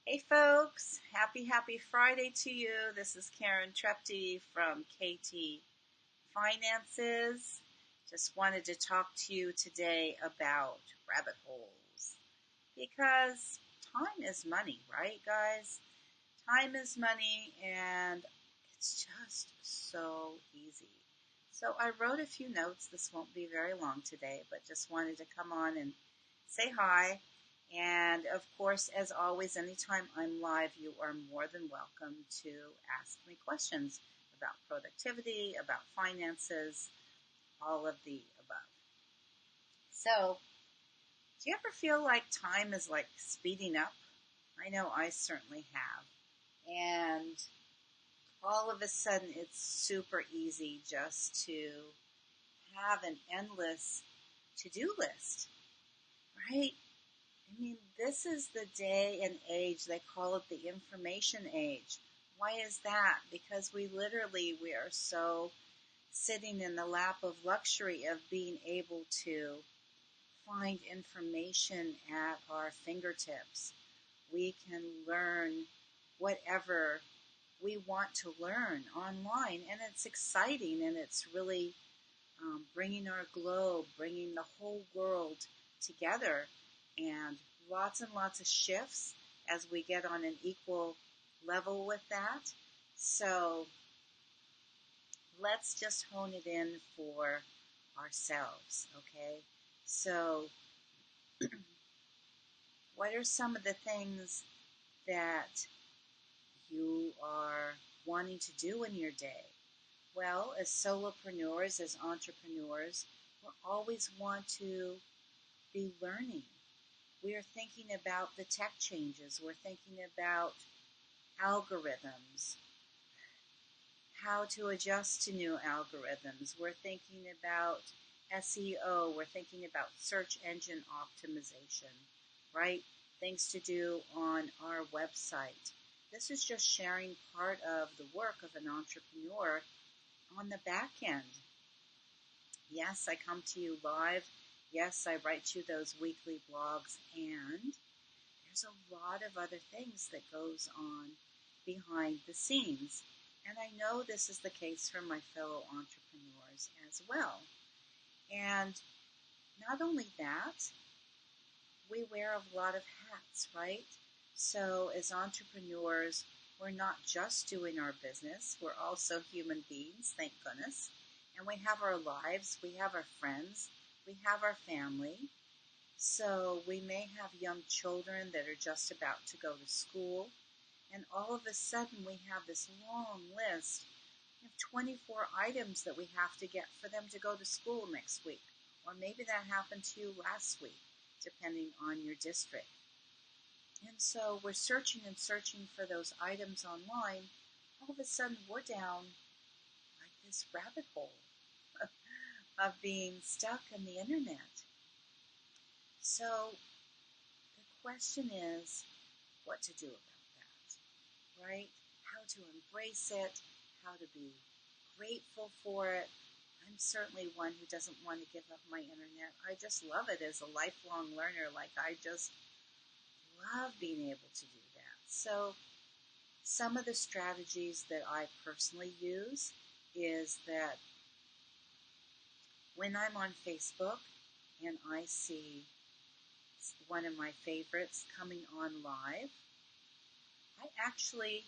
Hey folks, happy Friday to you. This is Karen Trepte from KT Finances. Just wanted to talk to you today about rabbit holes because time is money, right guys? Time is money and it's just so easy. So I wrote a few notes. This won't be very long today, but just wanted to come on and say hi. And of course, as always, anytime I'm live, you are more than welcome to ask me questions about productivity, about finances, all of the above. So, do you ever feel like time is like speeding up? I know I certainly have. And all of a sudden, it's super easy just to have an endless to-do list, right? I mean, this is the day and age, they call it the information age. Why is that? Because we are so sitting in the lap of luxury of being able to find information at our fingertips. We can learn whatever we want to learn online, and it's exciting, and it's really bringing our globe, bringing the whole world together, and lots of shifts as we get on an equal level with that. So let's just hone it in for ourselves, okay? So, what are some of the things that you are wanting to do in your day? Well, as solopreneurs, as entrepreneurs, we always want to be learning. We are thinking about the tech changes. We're thinking about algorithms, how to adjust to new algorithms. We're thinking about SEO. We're thinking about search engine optimization, right? Things to do on our website. This is just sharing part of the work of an entrepreneur on the back end. Yes, I come to you live. Yes, I write you those weekly blogs, and there's a lot of other things that goes on behind the scenes. And I know this is the case for my fellow entrepreneurs as well. And not only that, we wear a lot of hats, right? So as entrepreneurs, we're not just doing our business, we're also human beings, thank goodness. And we have our lives, we have our friends, we have our family. So we may have young children that are just about to go to school, and all of a sudden we have this long list of 24 items that we have to get for them to go to school next week. Or maybe that happened to you last week, depending on your district. And so we're searching and searching for those items online. All of a sudden we're down like this rabbit hole of being stuck in the internet. So the question is what to do about that, right? How to embrace it, how to be grateful for it. I'm certainly one who doesn't want to give up my internet. I just love it as a lifelong learner. Like, I just love being able to do that. So some of the strategies that I personally use is that when I'm on Facebook and I see one of my favorites coming on live, I actually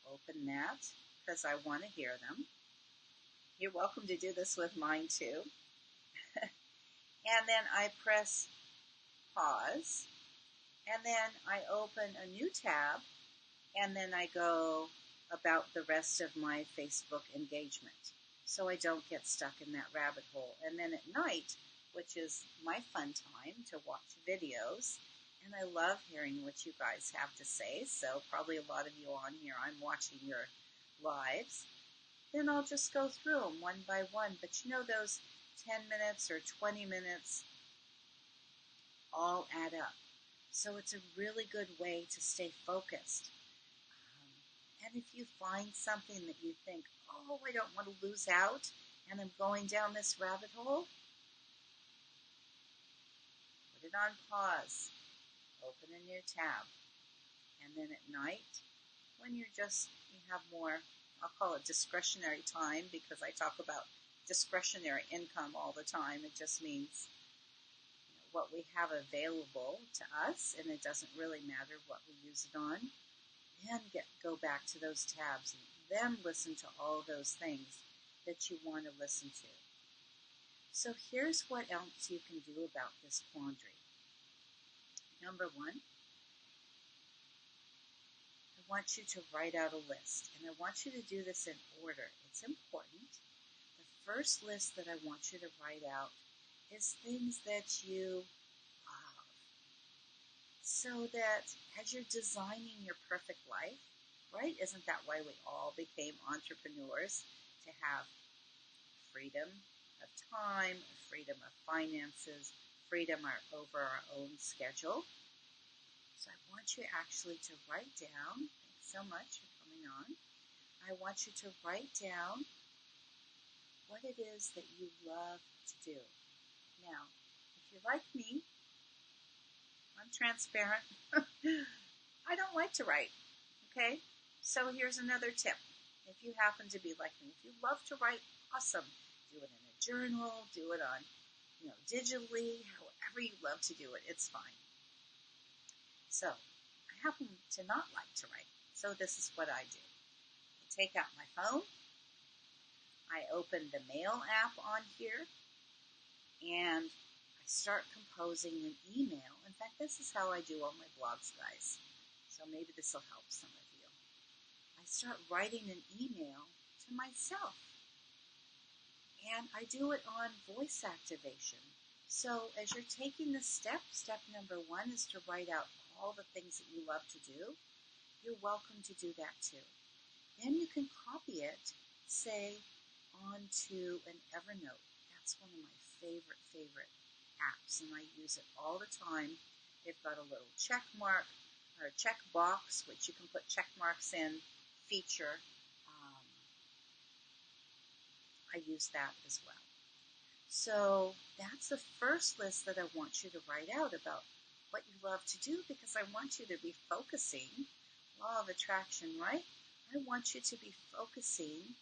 open that because I want to hear them. You're welcome to do this with mine too. And then I press pause, and then I open a new tab, and then I go about the rest of my Facebook engagement so I don't get stuck in that rabbit hole. And then at night, which is my fun time to watch videos, and I love hearing what you guys have to say, so probably a lot of you on here, I'm watching your lives, then I'll just go through them one by one. But you know, those 10 minutes or 20 minutes all add up. So it's a really good way to stay focused. And if you find something that you think, oh, I don't want to lose out, and I'm going down this rabbit hole, put it on pause, open a new tab, And then at night, when you have more, I'll call it discretionary time because I talk about discretionary income all the time. It just means what we have available to us, and it doesn't really matter what we use it on. Then go back to those tabs and then listen to all those things that you want to listen to. So here's what else you can do about this quandary. Number one, I want you to write out a list, and I want you to do this in order. It's important. The first list that I want you to write out is things that you love, so that as you're designing your perfect life, right? Isn't that why we all became entrepreneurs? To have freedom of time, freedom of finances, freedom over our own schedule. So I want you actually to write down, thanks so much for coming on, I want you to write down what it is that you love to do. Now, if you're like me, I'm transparent. I don't like to write, okay? So here's another tip. If you happen to be like me, if you love to write, awesome. Do it in a journal, do it on, digitally, however you love to do it, it's fine. So, I happen to not like to write, so this is what I do. I take out my phone, I open the mail app on here, and I start composing an email. In fact, this is how I do all my blogs, guys. So maybe this will help some of you. I start writing an email to myself. And I do it on voice activation. So as you're taking this step number one is to write out all the things that you love to do. You're welcome to do that too. Then you can copy it, say, onto an Evernote. That's one of my favorite apps, and I use it all the time. They've got a little check mark or check box, which you can put check marks in, feature. I use that as well. So that's the first list that I want you to write out about what you love to do, because I want you to be focusing, law of attraction, right? I want you to be focusing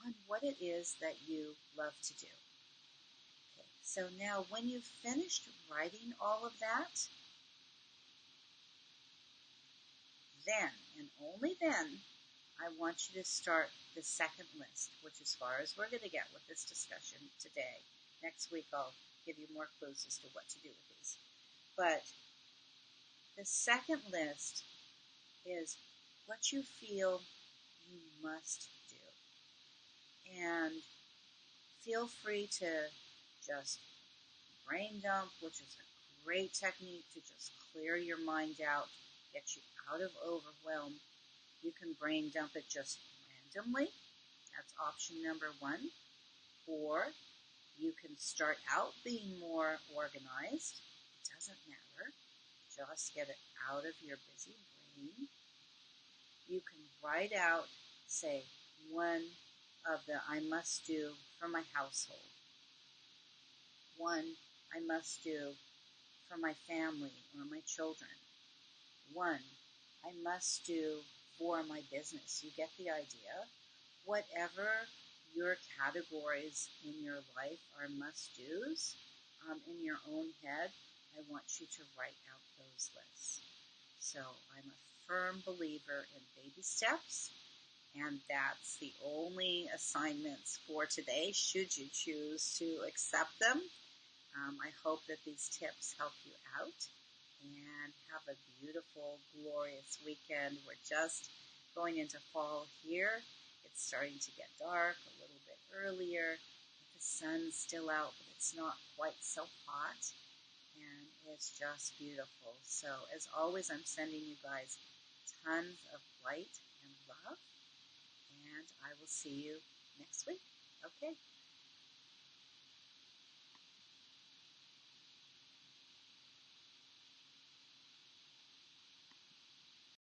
on what it is that you love to do. Okay, so now when you've finished writing all of that, then, and only then, I want you to start the second list, which as far as we're going to get with this discussion today. Next week I'll give you more clues as to what to do with these. But the second list is what you feel you must do. And feel free to just brain dump, which is a great technique to just clear your mind out, get you out of overwhelm. You can brain dump it just randomly. That's option number one. Or you can start out being more organized. It doesn't matter. Just get it out of your busy brain. You can write out, say, one of the I must do for my household. One I must do for my family or my children. One I must do for my business. You get the idea. Whatever your categories in your life are must-dos, in your own head, I want you to write out those lists. So I'm a firm believer in baby steps, and that's the only assignments for today, should you choose to accept them. I hope that these tips help you out, and have a beautiful, glorious weekend. We're just going into fall here. It's starting to get dark a little bit earlier. The sun's still out, but it's not quite so hot, and it's just beautiful. So as always, I'm sending you guys tons of light and love, and I will see you next week. Okay.